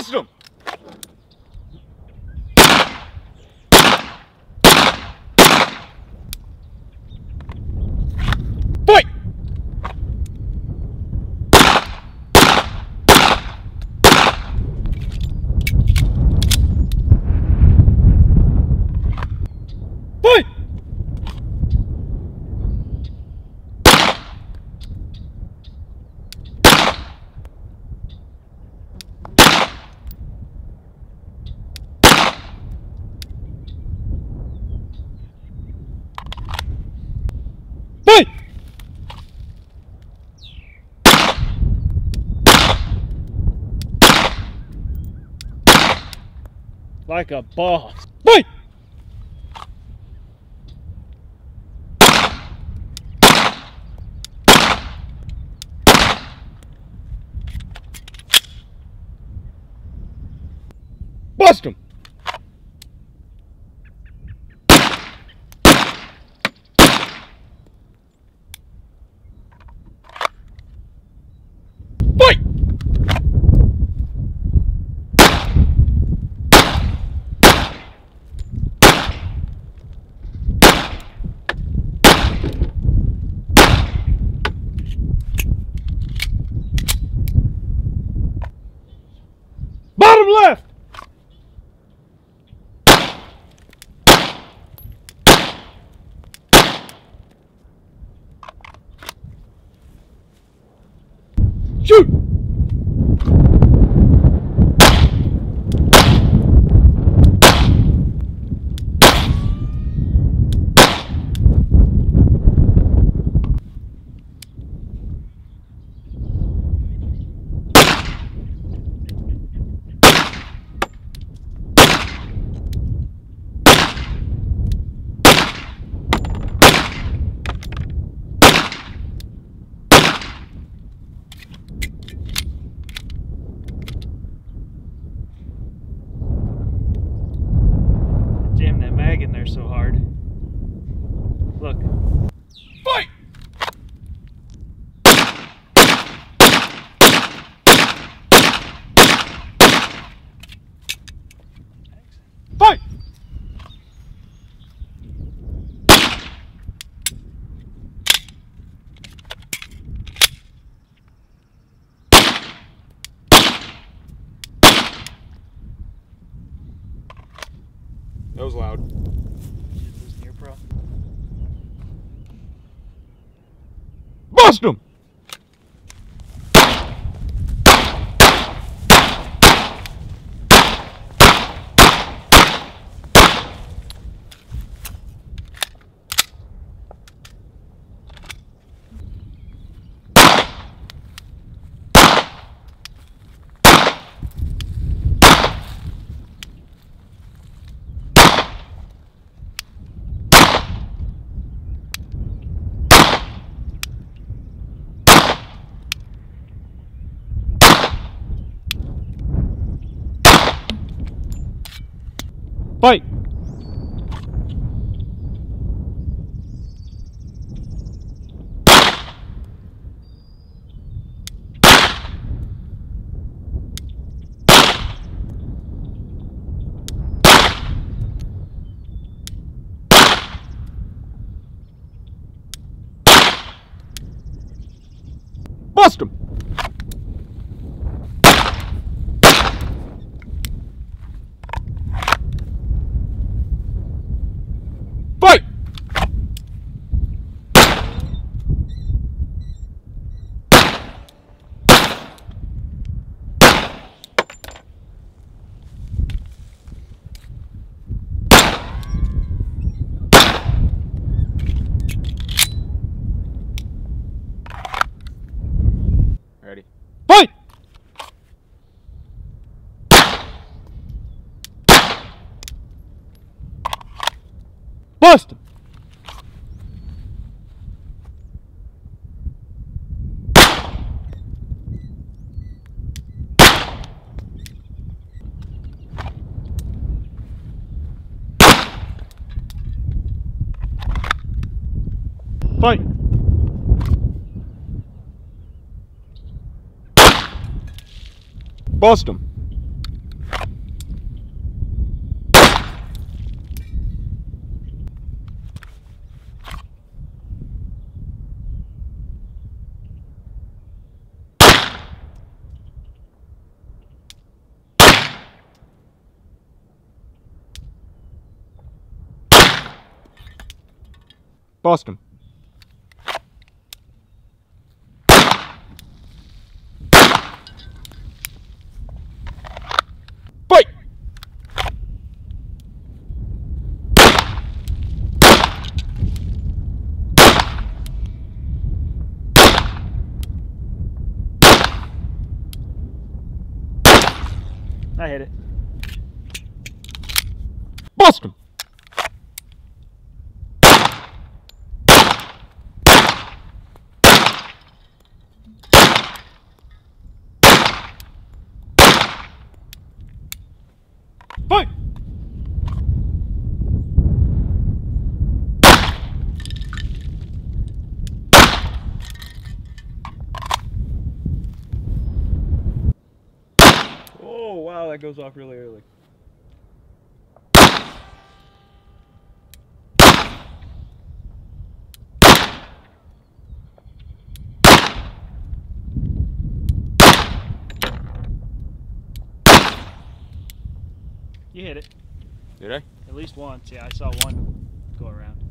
Bust him! Fight! Fight! Fight! Like a boss. Fight! Bust him! Fight! Bottom left! Shoot! Jam that mag in there so hard. Look. Fight! Fight! That was loud. Did you lose an ear pro? Bust him! Fight! Bust him! Fight! Ready? Fight! Bust him! Fight! Bust him! Bust him. Fight! I hit it. Bust him. Fight! Oh wow, that goes off really early. You hit it. Did I? At least once. Yeah, I saw one go around.